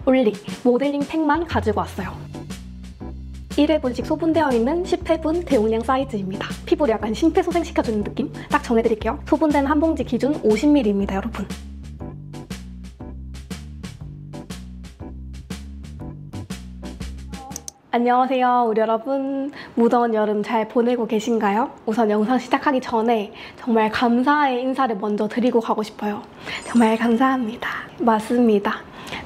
올리 모델링 팩만 가지고 왔어요. 1회분씩 소분되어 있는 10회분 대용량 사이즈입니다. 피부를 약간 심폐소생시켜주는 느낌? 딱 전해드릴게요. 소분된 한 봉지 기준 50ml입니다, 여러분. 안녕하세요, 우리 여러분. 무더운 여름 잘 보내고 계신가요? 우선 영상 시작하기 전에 정말 감사의 인사를 먼저 드리고 가고 싶어요. 정말 감사합니다. 맞습니다.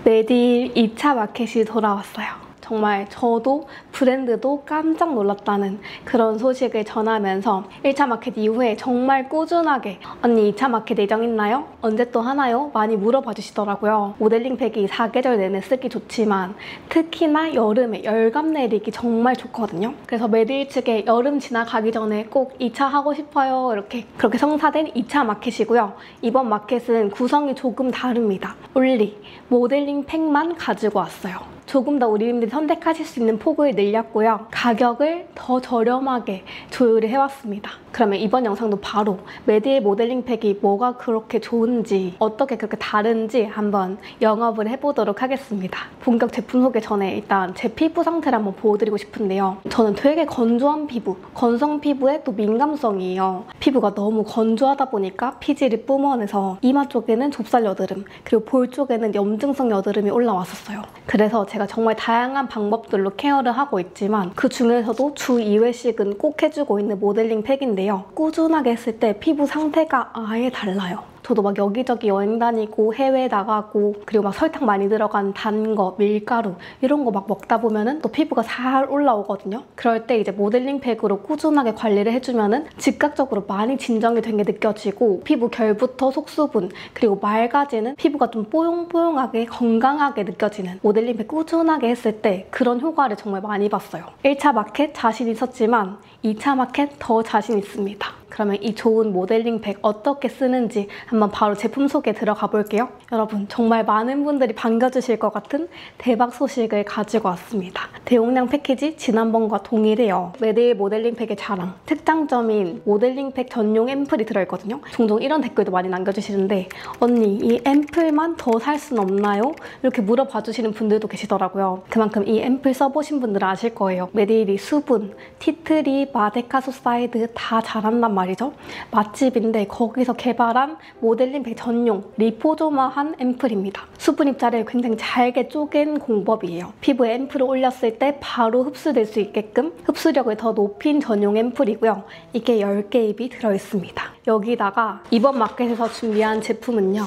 메디힐 2차 마켓이 돌아왔어요. 정말 저도 브랜드도 깜짝 놀랐다는 그런 소식을 전하면서 1차 마켓 이후에 정말 꾸준하게 언니 2차 마켓 예정 있나요? 언제 또 하나요? 많이 물어봐 주시더라고요. 모델링 팩이 4계절 내내 쓰기 좋지만 특히나 여름에 열감 내리기 정말 좋거든요. 그래서 메디힐 측에 여름 지나가기 전에 꼭 2차 하고 싶어요. 그렇게 성사된 2차 마켓이고요. 이번 마켓은 구성이 조금 다릅니다. 올리 모델링 팩만 가지고 왔어요. 조금 더 우리님들이 선택하실 수 있는 폭을 늘렸고요. 가격을 더 저렴하게 조율을 해왔습니다. 그러면 이번 영상도 바로 메디힐 모델링 팩이 뭐가 그렇게 좋은지 어떻게 그렇게 다른지 한번 영업을 해보도록 하겠습니다. 본격 제품 소개 전에 일단 제 피부 상태를 한번 보여드리고 싶은데요. 저는 되게 건조한 피부, 건성 피부에 또 민감성이에요. 피부가 너무 건조하다 보니까 피지를 뿜어내서 이마 쪽에는 좁쌀 여드름, 그리고 볼 쪽에는 염증성 여드름이 올라왔었어요. 그래서 제가 정말 다양한 방법들로 케어를 하고 있지만 그 중에서도 주 2회씩은 꼭 해주고 있는 모델링 팩인데요. 꾸준하게 했을 때 피부 상태가 아예 달라요. 저도 막 여기저기 여행 다니고 해외 나가고 그리고 막 설탕 많이 들어간 단 거, 밀가루 이런 거 막 먹다 보면은 또 피부가 살 올라오거든요. 그럴 때 이제 모델링 팩으로 꾸준하게 관리를 해주면은 즉각적으로 많이 진정이 된 게 느껴지고 피부 결부터 속수분 그리고 맑아지는 피부가 좀 뽀용뽀용하게 건강하게 느껴지는 모델링 팩 꾸준하게 했을 때 그런 효과를 정말 많이 봤어요. 1차 마켓 자신 있었지만 2차 마켓 더 자신 있습니다. 그러면 이 좋은 모델링 팩 어떻게 쓰는지 한번 바로 제품 소개 들어가 볼게요. 여러분 정말 많은 분들이 반겨주실 것 같은 대박 소식을 가지고 왔습니다. 대용량 패키지 지난번과 동일해요. 메디힐 모델링 팩의 자랑, 특장점인 모델링 팩 전용 앰플이 들어있거든요. 종종 이런 댓글도 많이 남겨주시는데 언니 이 앰플만 더 살 순 없나요? 이렇게 물어봐 주시는 분들도 계시더라고요. 그만큼 이 앰플 써보신 분들은 아실 거예요. 메디힐이 수분, 티트리, 마데카소사이드 다 잘한단 말이죠. 맛집인데 거기서 개발한 모델링 팩 전용 리포조마한 앰플입니다. 수분 입자를 굉장히 잘게 쪼갠 공법이에요. 피부에 앰플을 올렸을 때 바로 흡수될 수 있게끔 흡수력을 더 높인 전용 앰플이고요. 이게 10개 잎이 들어있습니다. 여기다가 이번 마켓에서 준비한 제품은요.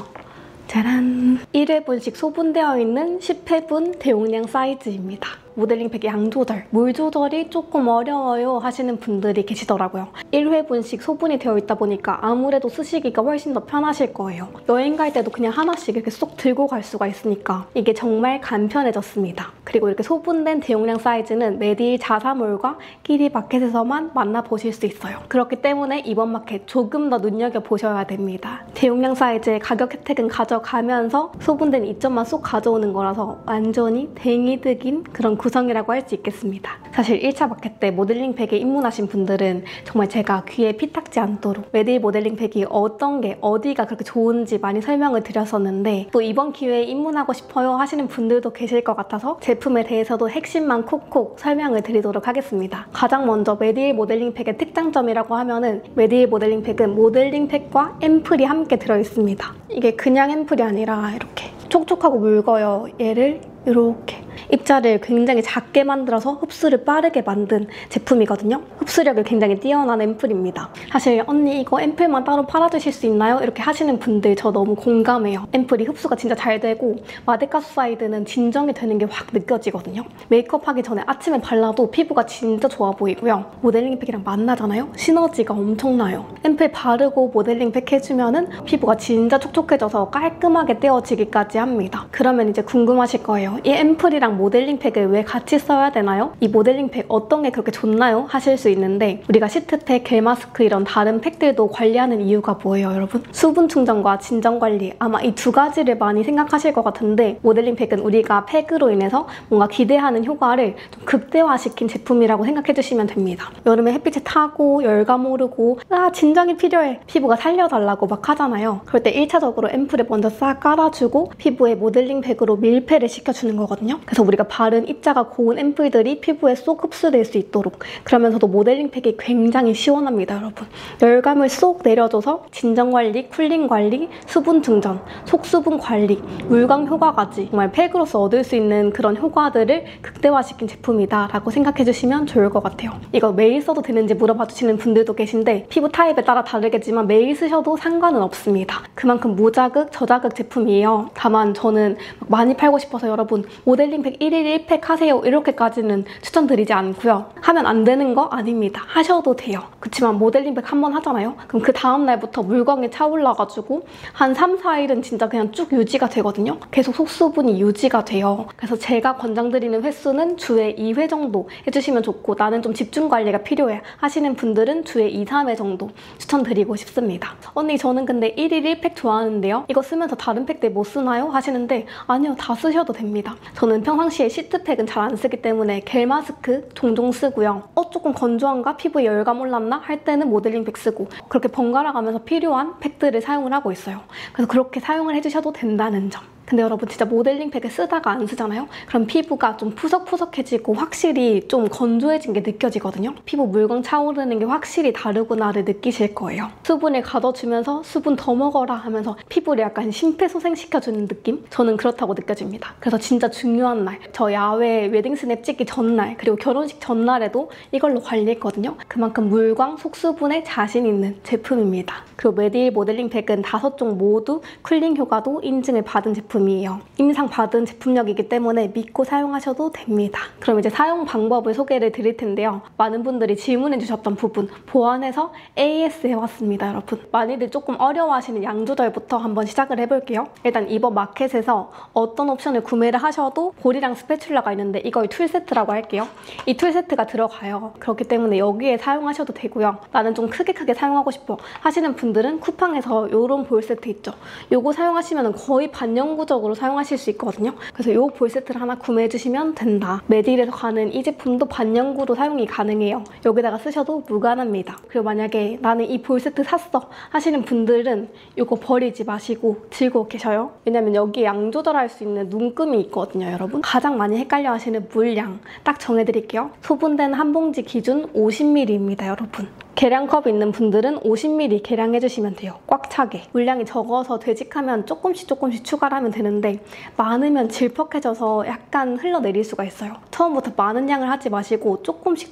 짜란! 1회분씩 소분되어 있는 10회분 대용량 사이즈입니다. 모델링 팩의 양 조절, 물 조절이 조금 어려워요 하시는 분들이 계시더라고요. 1회분씩 소분이 되어 있다 보니까 아무래도 쓰시기가 훨씬 더 편하실 거예요. 여행 갈 때도 그냥 하나씩 이렇게 쏙 들고 갈 수가 있으니까 이게 정말 간편해졌습니다. 그리고 이렇게 소분된 대용량 사이즈는 메디힐 자사몰과 끼리 마켓에서만 만나보실 수 있어요. 그렇기 때문에 이번 마켓 조금 더 눈여겨보셔야 됩니다. 대용량 사이즈의 가격 혜택은 가져가면서 소분된 이점만 쏙 가져오는 거라서 완전히 댕이득인 그런 구성이라고 할 수 있겠습니다. 사실 1차 마켓 때 모델링 팩에 입문하신 분들은 정말 제가 귀에 피 탁지 않도록 메디힐 모델링 팩이 어떤 게 어디가 그렇게 좋은지 많이 설명을 드렸었는데 또 이번 기회에 입문하고 싶어요 하시는 분들도 계실 것 같아서 제품에 대해서도 핵심만 콕콕 설명을 드리도록 하겠습니다. 가장 먼저 메디힐 모델링 팩의 특장점이라고 하면은 메디힐 모델링 팩은 모델링 팩과 앰플이 함께 들어있습니다. 이게 그냥 앰플이 아니라 이렇게 촉촉하고 묽어요. 얘를 이렇게 입자를 굉장히 작게 만들어서 흡수를 빠르게 만든 제품이거든요. 흡수력이 굉장히 뛰어난 앰플입니다. 사실 언니 이거 앰플만 따로 팔아주실 수 있나요? 이렇게 하시는 분들 저 너무 공감해요. 앰플이 흡수가 진짜 잘 되고 마데카소사이드는 진정이 되는 게 확 느껴지거든요. 메이크업 하기 전에 아침에 발라도 피부가 진짜 좋아 보이고요. 모델링 팩이랑 만나잖아요? 시너지가 엄청나요. 앰플 바르고 모델링 팩 해주면은 피부가 진짜 촉촉해져서 깔끔하게 떼어지기까지 합니다. 그러면 이제 궁금하실 거예요. 이 앰플이랑 앰플이랑 모델링 팩을 왜 같이 써야 되나요? 이 모델링 팩 어떤 게 그렇게 좋나요? 하실 수 있는데 우리가 시트팩, 겔 마스크 이런 다른 팩들도 관리하는 이유가 뭐예요, 여러분? 수분 충전과 진정 관리. 아마 이 두 가지를 많이 생각하실 것 같은데 모델링 팩은 우리가 팩으로 인해서 뭔가 기대하는 효과를 좀 극대화시킨 제품이라고 생각해 주시면 됩니다. 여름에 햇빛에 타고 열감 오르고 진정이 필요해, 피부가 살려달라고 막 하잖아요. 그럴 때 1차적으로 앰플을 먼저 싹 깔아주고 피부에 모델링 팩으로 밀폐를 시켜주는 거거든요. 그래서 우리가 바른 입자가 고운 앰플들이 피부에 쏙 흡수될 수 있도록, 그러면서도 모델링 팩이 굉장히 시원합니다, 여러분. 열감을 쏙 내려줘서 진정 관리, 쿨링 관리, 수분 충전, 속수분 관리, 물광 효과까지 정말 팩으로서 얻을 수 있는 그런 효과들을 극대화시킨 제품이다 라고 생각해 주시면 좋을 것 같아요. 이거 매일 써도 되는지 물어봐 주시는 분들도 계신데 피부 타입에 따라 다르겠지만 매일 쓰셔도 상관은 없습니다. 그만큼 무자극, 저자극 제품이에요. 다만 저는 많이 팔고 싶어서 여러분 모델링 팩 1일 1팩 하세요 이렇게까지는 추천드리지 않고요. 하면 안 되는 거 아닙니다. 하셔도 돼요. 그렇지만 모델링 팩 한 번 하잖아요. 그럼 그 다음날부터 물광이 차올라가지고 한 3, 4일은 진짜 그냥 쭉 유지가 되거든요. 계속 속수분이 유지가 돼요. 그래서 제가 권장드리는 횟수는 주에 2회 정도 해주시면 좋고, 나는 좀 집중 관리가 필요해 하시는 분들은 주에 2, 3회 정도 추천드리고 싶습니다. 언니 저는 근데 1일 1팩 좋아하는데요. 이거 쓰면서 다른 팩들 못 쓰나요? 하시는데 아니요, 다 쓰셔도 됩니다. 저는 평상시에 시트팩은 잘 안 쓰기 때문에 겔 마스크 종종 쓰고요. 조금 건조한가? 피부에 열감 올랐나? 할 때는 모델링 팩 쓰고, 그렇게 번갈아 가면서 필요한 팩들을 사용을 하고 있어요. 그래서 그렇게 사용을 해주셔도 된다는 점. 근데 여러분 진짜 모델링 팩을 쓰다가 안 쓰잖아요? 그럼 피부가 좀 푸석푸석해지고 확실히 좀 건조해진 게 느껴지거든요? 피부 물광 차오르는 게 확실히 다르구나를 느끼실 거예요. 수분을 가둬주면서 수분 더 먹어라 하면서 피부를 약간 심폐소생시켜주는 느낌? 저는 그렇다고 느껴집니다. 그래서 진짜 중요한 날, 저 야외 웨딩 스냅 찍기 전날, 그리고 결혼식 전날에도 이걸로 관리했거든요? 그만큼 물광, 속수분에 자신 있는 제품입니다. 그리고 메디힐 모델링 팩은 5종 모두 쿨링 효과도 인증을 받은 제품이에요. 인상받은 제품력이기 때문에 믿고 사용하셔도 됩니다. 그럼 이제 사용 방법을 소개를 드릴 텐데요. 많은 분들이 질문해 주셨던 부분 보완해서 AS 해왔습니다, 여러분. 많이들 조금 어려워하시는 양 조절부터 한번 시작을 해볼게요. 일단 이번 마켓에서 어떤 옵션을 구매를 하셔도 볼이랑 스패츌라가 있는데 이걸 툴 세트라고 할게요. 이 툴 세트가 들어가요. 그렇기 때문에 여기에 사용하셔도 되고요. 나는 좀 크게 사용하고 싶어 하시는 분들은 쿠팡에서 이런 볼 세트 있죠. 요거 사용하시면 거의 반영구적으로 사용하실 수 있거든요. 그래서 이 볼 세트를 하나 구매해주시면 된다. 메디힐에서 가는 이 제품도 반영구로 사용이 가능해요. 여기다가 쓰셔도 무관합니다. 그리고 만약에 나는 이 볼 세트 샀어 하시는 분들은 이거 버리지 마시고 들고 계셔요. 왜냐면 여기에 양 조절할 수 있는 눈금이 있거든요, 여러분. 가장 많이 헷갈려 하시는 물량 딱 정해드릴게요. 소분된 한 봉지 기준 50ml입니다, 여러분. 계량컵 있는 분들은 50ml 계량해주시면 돼요. 꽉 차게. 물량이 적어서 되직하면 조금씩 추가를 하면 되는데 많으면 질퍽해져서 약간 흘러내릴 수가 있어요. 처음부터 많은 양을 하지 마시고 조금씩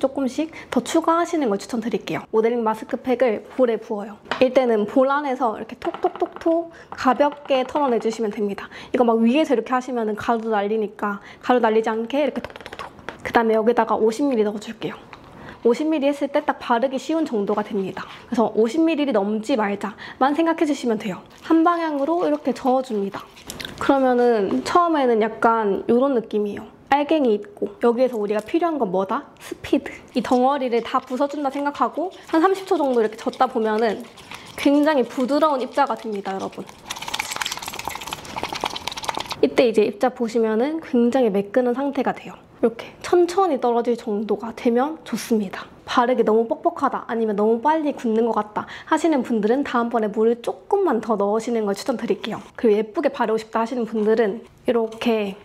더 추가하시는 걸 추천드릴게요. 모델링 마스크팩을 볼에 부어요. 이때는 볼 안에서 이렇게 톡톡톡톡 가볍게 털어내주시면 됩니다. 이거 막 위에서 이렇게 하시면 가루 날리니까 가루 날리지 않게 이렇게 톡톡톡톡. 그 다음에 여기다가 50ml 넣어줄게요. 50ml 했을 때 딱 바르기 쉬운 정도가 됩니다. 그래서 50ml를 넘지 말자만 생각해 주시면 돼요. 한 방향으로 이렇게 저어줍니다. 그러면은 처음에는 약간 이런 느낌이에요. 빨갱이 있고 여기에서 우리가 필요한 건 뭐다? 스피드. 이 덩어리를 다 부숴준다 생각하고 한 30초 정도 이렇게 젓다 보면은 굉장히 부드러운 입자가 됩니다, 여러분. 이때 이제 입자 보시면은 굉장히 매끈한 상태가 돼요. 이렇게 천천히 떨어질 정도가 되면 좋습니다. 바르기 너무 뻑뻑하다 아니면 너무 빨리 굳는 것 같다 하시는 분들은 다음번에 물을 조금만 더 넣으시는 걸 추천드릴게요. 그리고 예쁘게 바르고 싶다 하시는 분들은 이렇게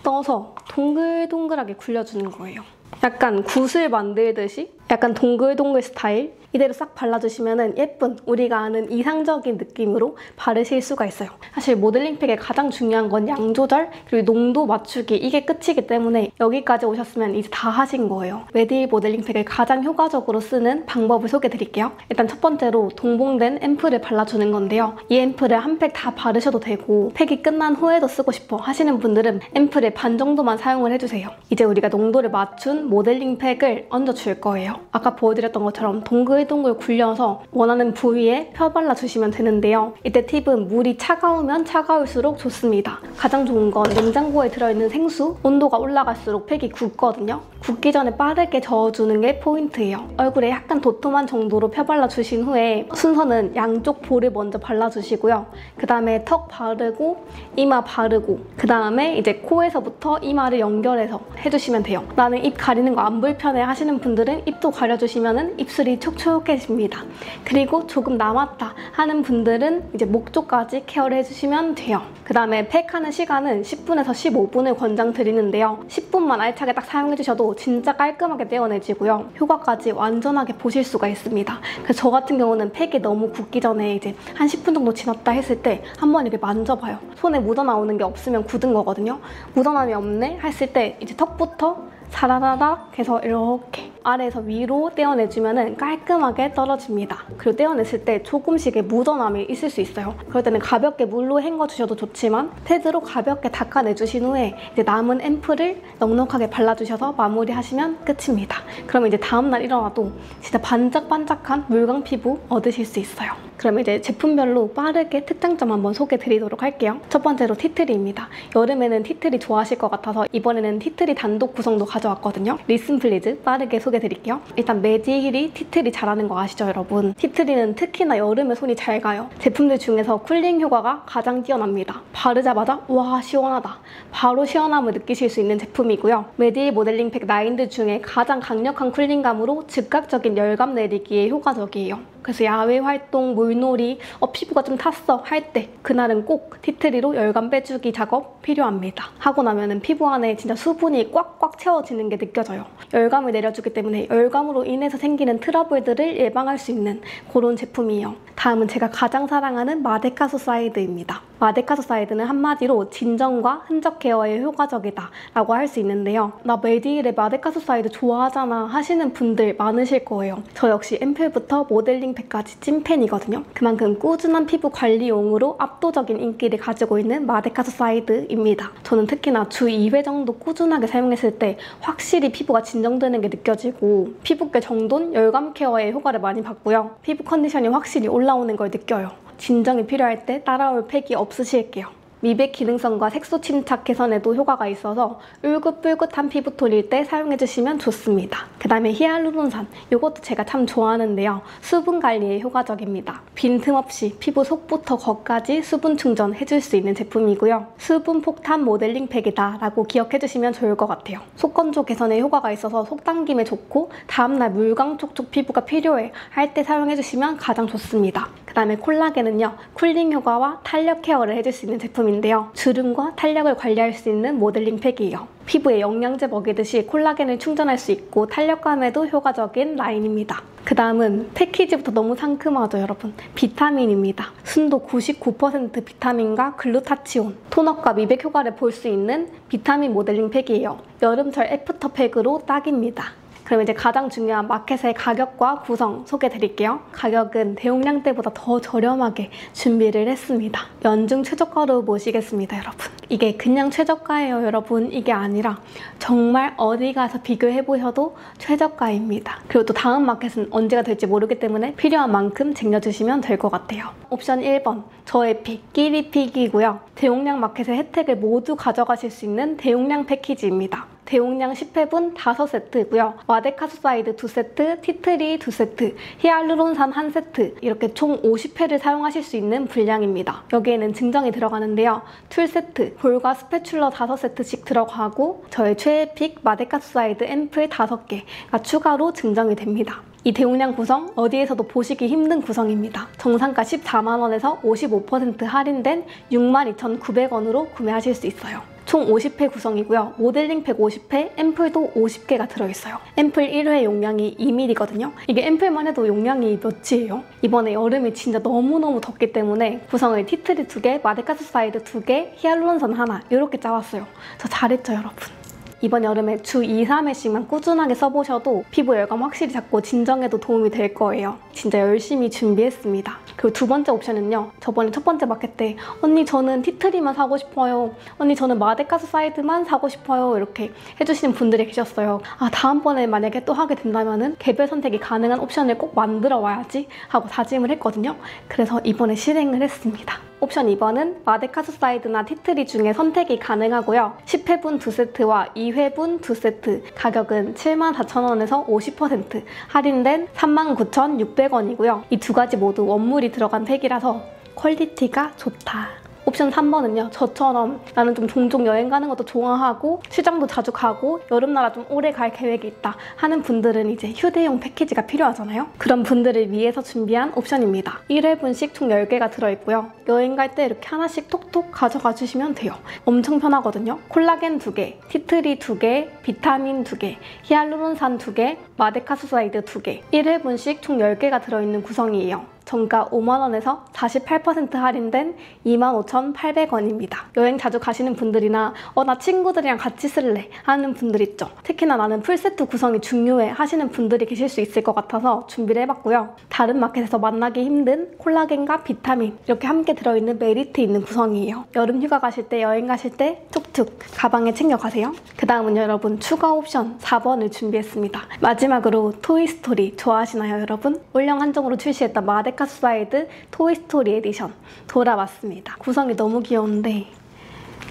떠서 동글동글하게 굴려주는 거예요. 약간 굿을 만들듯이 약간 동글동글 스타일 이대로 싹 발라주시면 예쁜 우리가 아는 이상적인 느낌으로 바르실 수가 있어요. 사실 모델링 팩의 가장 중요한 건 양 조절 그리고 농도 맞추기 이게 끝이기 때문에 여기까지 오셨으면 이제 다 하신 거예요. 메디힐 모델링 팩을 가장 효과적으로 쓰는 방법을 소개해드릴게요. 일단 첫 번째로 동봉된 앰플을 발라주는 건데요. 이 앰플을 한 팩 다 바르셔도 되고 팩이 끝난 후에도 쓰고 싶어 하시는 분들은 앰플의 반 정도만 사용을 해주세요. 이제 우리가 농도를 맞춘 모델링 팩을 얹어줄 거예요. 아까 보여드렸던 것처럼 동글동글 굴려서 원하는 부위에 펴 발라주시면 되는데요. 이때 팁은 물이 차가우면 차가울수록 좋습니다. 가장 좋은 건 냉장고에 들어있는 생수, 온도가 올라갈수록 팩이 굳거든요. 굳기 전에 빠르게 저어주는 게 포인트예요. 얼굴에 약간 도톰한 정도로 펴 발라주신 후에 순서는 양쪽 볼을 먼저 발라주시고요. 그 다음에 턱 바르고 이마 바르고 그 다음에 이제 코에서부터 이마를 연결해서 해주시면 돼요. 나는 입 가리는 거 안 불편해 하시는 분들은 입도 가려주시면 입술이 촉촉해집니다. 그리고 조금 남았다 하는 분들은 이제 목 쪽까지 케어를 해주시면 돼요. 그 다음에 팩하는 시간은 10분에서 15분을 권장드리는데요. 10분만 알차게 딱 사용해주셔도 진짜 깔끔하게 떼어내지고요. 효과까지 완전하게 보실 수가 있습니다. 그래서 저 같은 경우는 팩이 너무 굳기 전에 이제 한 10분 정도 지났다 했을 때 한번 이렇게 만져봐요. 손에 묻어나오는 게 없으면 굳은 거거든요. 묻어남이 없네 했을 때 이제 턱부터 사라라락 해서 이렇게 아래에서 위로 떼어내주면 깔끔하게 떨어집니다. 그리고 떼어냈을 때 조금씩의 묻어남이 있을 수 있어요. 그럴 때는 가볍게 물로 헹궈주셔도 좋지만 패드로 가볍게 닦아내주신 후에 이제 남은 앰플을 넉넉하게 발라주셔서 마무리하시면 끝입니다. 그러면 이제 다음날 일어나도 진짜 반짝반짝한 물광 피부 얻으실 수 있어요. 그러면 이제 제품별로 빠르게 특장점 한번 소개해드리도록 할게요. 첫 번째로 티트리입니다. 여름에는 티트리 좋아하실 것 같아서 이번에는 티트리 단독 구성도 가져왔거든요. 리슨 플리즈 빠르게 소개해드릴게요. 일단 메디힐이 티트리 잘하는 거 아시죠, 여러분? 티트리는 특히나 여름에 손이 잘 가요. 제품들 중에서 쿨링 효과가 가장 뛰어납니다. 바르자마자 와 시원하다. 바로 시원함을 느끼실 수 있는 제품이고요. 메디힐 모델링 팩 라인들 중에 가장 강력한 쿨링감으로 즉각적인 열감 내리기에 효과적이에요. 그래서 야외 활동, 물놀이, 피부가 좀 탔어 할 때 그날은 꼭 티트리로 열감 빼주기 작업 필요합니다. 하고 나면은 피부 안에 진짜 수분이 꽉꽉 채워지는 게 느껴져요. 열감을 내려주기 때문에 열감으로 인해서 생기는 트러블들을 예방할 수 있는 그런 제품이에요. 다음은 제가 가장 사랑하는 마데카소사이드입니다. 마데카소사이드는 한마디로 진정과 흔적 케어에 효과적이다 라고 할 수 있는데요. 나 메디힐의 마데카소사이드 좋아하잖아 하시는 분들 많으실 거예요. 저 역시 앰플부터 모델링 팩까지 찐팬이거든요. 그만큼 꾸준한 피부 관리용으로 압도적인 인기를 가지고 있는 마데카소사이드입니다. 저는 특히나 주 2회 정도 꾸준하게 사용했을 때 확실히 피부가 진정되는 게 느껴지고 피부결 정돈, 열감 케어에 효과를 많이 받고요. 피부 컨디션이 확실히 올라오는 걸 느껴요. 진정이 필요할 때 따라올 팩이 없으실게요. 미백 기능성과 색소 침착 개선에도 효과가 있어서 울긋불긋한 피부톤일 때 사용해주시면 좋습니다. 그 다음에 히알루론산, 이것도 제가 참 좋아하는데요. 수분 관리에 효과적입니다. 빈틈없이 피부 속부터 겉까지 수분 충전해줄 수 있는 제품이고요. 수분 폭탄 모델링 팩이다 라고 기억해주시면 좋을 것 같아요. 속건조 개선에 효과가 있어서 속당김에 좋고 다음날 물광 촉촉 피부가 필요해 할 때 사용해주시면 가장 좋습니다. 그 다음에 콜라겐은요. 쿨링 효과와 탄력 케어를 해줄 수 있는 제품인데요. 주름과 탄력을 관리할 수 있는 모델링 팩이에요. 피부에 영양제 먹이듯이 콜라겐을 충전할 수 있고 탄력감에도 효과적인 라인입니다. 그 다음은 패키지부터 너무 상큼하죠, 여러분? 비타민입니다. 순도 99% 비타민과 글루타치온, 톤업과 미백 효과를 볼 수 있는 비타민 모델링 팩이에요. 여름철 애프터 팩으로 딱입니다. 그럼 이제 가장 중요한 마켓의 가격과 구성 소개해드릴게요. 가격은 대용량 때보다 더 저렴하게 준비를 했습니다. 연중 최저가로 모시겠습니다, 여러분. 이게 그냥 최저가예요, 여러분. 이게 아니라 정말 어디 가서 비교해보셔도 최저가입니다. 그리고 또 다음 마켓은 언제가 될지 모르기 때문에 필요한 만큼 챙겨주시면 될 것 같아요. 옵션 1번, 저의 픽, 끼리 픽이고요. 대용량 마켓의 혜택을 모두 가져가실 수 있는 대용량 패키지입니다. 대용량 10회분 5세트고요. 마데카소사이드 2세트, 티트리 2세트, 히알루론산 1세트 이렇게 총 50회를 사용하실 수 있는 분량입니다. 여기에는 증정이 들어가는데요. 툴세트, 볼과 스패츌러 5세트씩 들어가고 저의 최애 픽 마데카소사이드 앰플 5개가 추가로 증정이 됩니다. 이 대용량 구성 어디에서도 보시기 힘든 구성입니다. 정상가 14만원에서 55% 할인된 62,900원으로 구매하실 수 있어요. 총 50회 구성이고요. 모델링 팩 50회, 앰플도 50개가 들어있어요. 앰플 1회 용량이 2ml거든요. 이게 앰플만 해도 용량이 몇이에요? 이번에 여름이 진짜 너무너무 덥기 때문에 구성을 티트리 2개, 마데카소사이드 2개, 히알루론산 하나 이렇게 짜왔어요. 저 잘했죠, 여러분? 이번 여름에 주 2, 3회씩만 꾸준하게 써보셔도 피부 열감 확실히 잡고 진정에도 도움이 될 거예요. 진짜 열심히 준비했습니다. 그리고 두 번째 옵션은요. 저번에 첫 번째 마켓 때 언니 저는 티트리만 사고 싶어요. 언니 저는 마데카스 사이드만 사고 싶어요. 이렇게 해주시는 분들이 계셨어요. 아, 다음번에 만약에 또 하게 된다면은 개별 선택이 가능한 옵션을 꼭 만들어 와야지 하고 다짐을 했거든요. 그래서 이번에 실행을 했습니다. 옵션 2번은 마데카스 사이드나 티트리 중에 선택이 가능하고요. 10회분 2세트와 2회분 2세트 가격은 74,000원에서 50% 할인된 39,600원이고요. 이 두 가지 모두 원물이 들어간 팩이라서 퀄리티가 좋다. 옵션 3번은요. 저처럼 나는 좀 종종 여행 가는 것도 좋아하고 시장도 자주 가고 여름나라 좀 오래 갈 계획이 있다 하는 분들은 이제 휴대용 패키지가 필요하잖아요. 그런 분들을 위해서 준비한 옵션입니다. 1회분씩 총 10개가 들어있고요. 여행 갈 때 이렇게 하나씩 톡톡 가져가 주시면 돼요. 엄청 편하거든요. 콜라겐 2개, 티트리 2개, 비타민 2개, 히알루론산 2개, 마데카스 사이드 2개 1회분씩 총 10개가 들어있는 구성이에요. 정가 5만원에서 48% 할인된 25,800원입니다. 여행 자주 가시는 분들이나 나 친구들이랑 같이 쓸래 하는 분들 있죠. 특히나 나는 풀세트 구성이 중요해 하시는 분들이 계실 수 있을 것 같아서 준비를 해봤고요. 다른 마켓에서 만나기 힘든 콜라겐과 비타민 이렇게 함께 들어있는 메리트 있는 구성이에요. 여름 휴가 가실 때 여행 가실 때 툭툭 가방에 챙겨가세요. 그 다음은 여러분 추가 옵션 4번을 준비했습니다. 마지막으로 토이스토리 좋아하시나요 여러분? 올영 한정으로 출시했던 마데카스 사이드 토이스토리 에디션 돌아왔습니다. 구성이 너무 귀여운데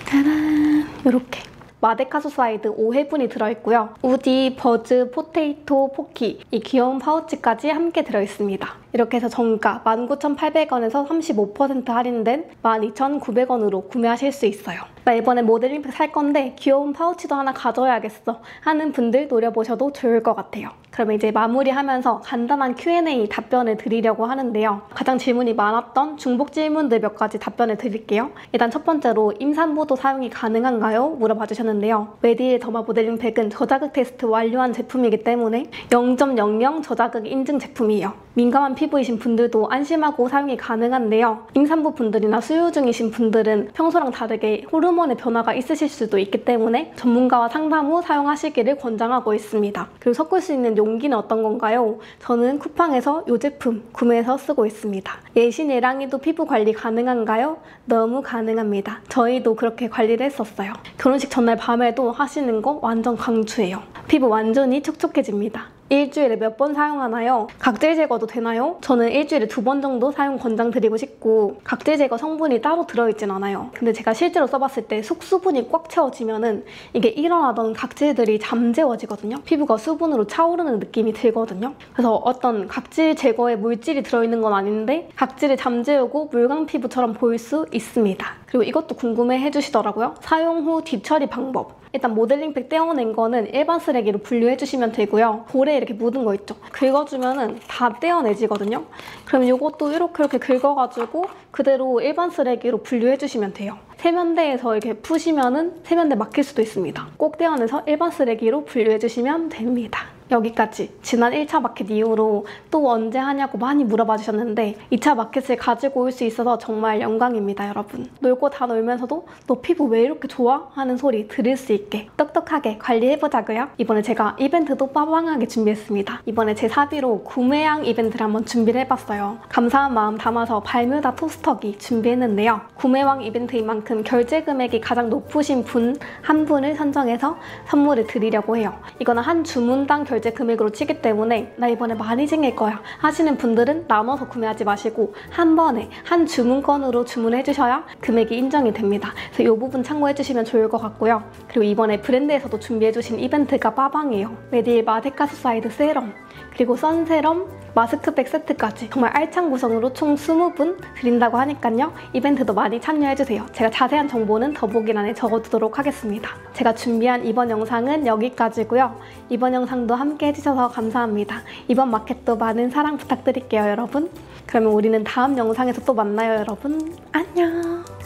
짜란 이렇게 마데카스 사이드 5회분이 들어있고요. 우디, 버즈, 포테이토, 포키 이 귀여운 파우치까지 함께 들어있습니다. 이렇게 해서 정가 19,800원에서 35% 할인된 12,900원으로 구매하실 수 있어요. 나 이번에 모델링팩 살 건데 귀여운 파우치도 하나 가져야겠어 하는 분들 노려보셔도 좋을 것 같아요. 그러면 이제 마무리하면서 간단한 Q&A 답변을 드리려고 하는데요. 가장 질문이 많았던 중복 질문들 몇 가지 답변을 드릴게요. 일단 첫 번째로 임산부도 사용이 가능한가요? 물어봐 주셨는데요. 메디힐 더마 모델링팩은 저자극 테스트 완료한 제품이기 때문에 0.00 저자극 인증 제품이에요. 민감한 피부이신 분들도 안심하고 사용이 가능한데요. 임산부 분들이나 수유 중이신 분들은 평소랑 다르게 호르몬의 변화가 있으실 수도 있기 때문에 전문가와 상담 후 사용하시기를 권장하고 있습니다. 그리고 섞을 수 있는 용기는 어떤 건가요? 저는 쿠팡에서 이 제품 구매해서 쓰고 있습니다. 예신 예랑이도 피부 관리 가능한가요? 너무 가능합니다. 저희도 그렇게 관리를 했었어요. 결혼식 전날 밤에도 하시는 거 완전 강추해요. 피부 완전히 촉촉해집니다. 일주일에 몇 번 사용하나요? 각질 제거도 되나요? 저는 일주일에 2번 정도 사용 권장드리고 싶고 각질 제거 성분이 따로 들어있진 않아요. 근데 제가 실제로 써봤을 때 속수분이 꽉 채워지면은 이게 일어나던 각질들이 잠재워지거든요. 피부가 수분으로 차오르는 느낌이 들거든요. 그래서 어떤 각질 제거에 물질이 들어있는 건 아닌데 각질을 잠재우고 물광 피부처럼 보일 수 있습니다. 그리고 이것도 궁금해 해주시더라고요. 사용 후 뒤처리 방법. 일단 모델링팩 떼어낸 거는 일반 쓰레기로 분류해주시면 되고요. 볼에 이렇게 묻은 거 있죠? 긁어주면은 다 떼어내지거든요. 그럼 이것도 이렇게 긁어가지고 그대로 일반 쓰레기로 분류해주시면 돼요. 세면대에서 이렇게 푸시면은 세면대 막힐 수도 있습니다. 꼭 떼어내서 일반 쓰레기로 분류해주시면 됩니다. 여기까지 지난 1차 마켓 이후로 또 언제 하냐고 많이 물어봐 주셨는데 2차 마켓을 가지고 올 수 있어서 정말 영광입니다, 여러분. 놀고 다 놀면서도 너 피부 왜 이렇게 좋아? 하는 소리 들을 수 있게 똑똑하게 관리해보자고요. 이번에 제가 이벤트도 빠방하게 준비했습니다. 이번에 제 사비로 구매양 이벤트를 한번 준비를 해봤어요. 감사한 마음 담아서 발뮤다 토스터기 준비했는데요. 구매왕 이벤트인 만큼 결제 금액이 가장 높으신 분 한 분을 선정해서 선물을 드리려고 해요. 이거는 한 주문당 결제 금액으로 치기 때문에 나 이번에 많이 쟁일 거야 하시는 분들은 나눠서 구매하지 마시고 한 번에 한 주문권으로 주문해 주셔야 금액이 인정이 됩니다. 그래서 이 부분 참고해 주시면 좋을 것 같고요. 그리고 이번에 브랜드에서도 준비해 주신 이벤트가 빠방이에요. 메디힐 마데카스 사이드 세럼 그리고 선세럼 마스크팩 세트까지 정말 알찬 구성으로 총 20분 드린다고 하니까요. 이벤트도 많이 참여해주세요. 제가 자세한 정보는 더보기란에 적어두도록 하겠습니다. 제가 준비한 이번 영상은 여기까지고요. 이번 영상도 함께 해주셔서 감사합니다. 이번 마켓도 많은 사랑 부탁드릴게요, 여러분. 그러면 우리는 다음 영상에서 또 만나요, 여러분. 안녕!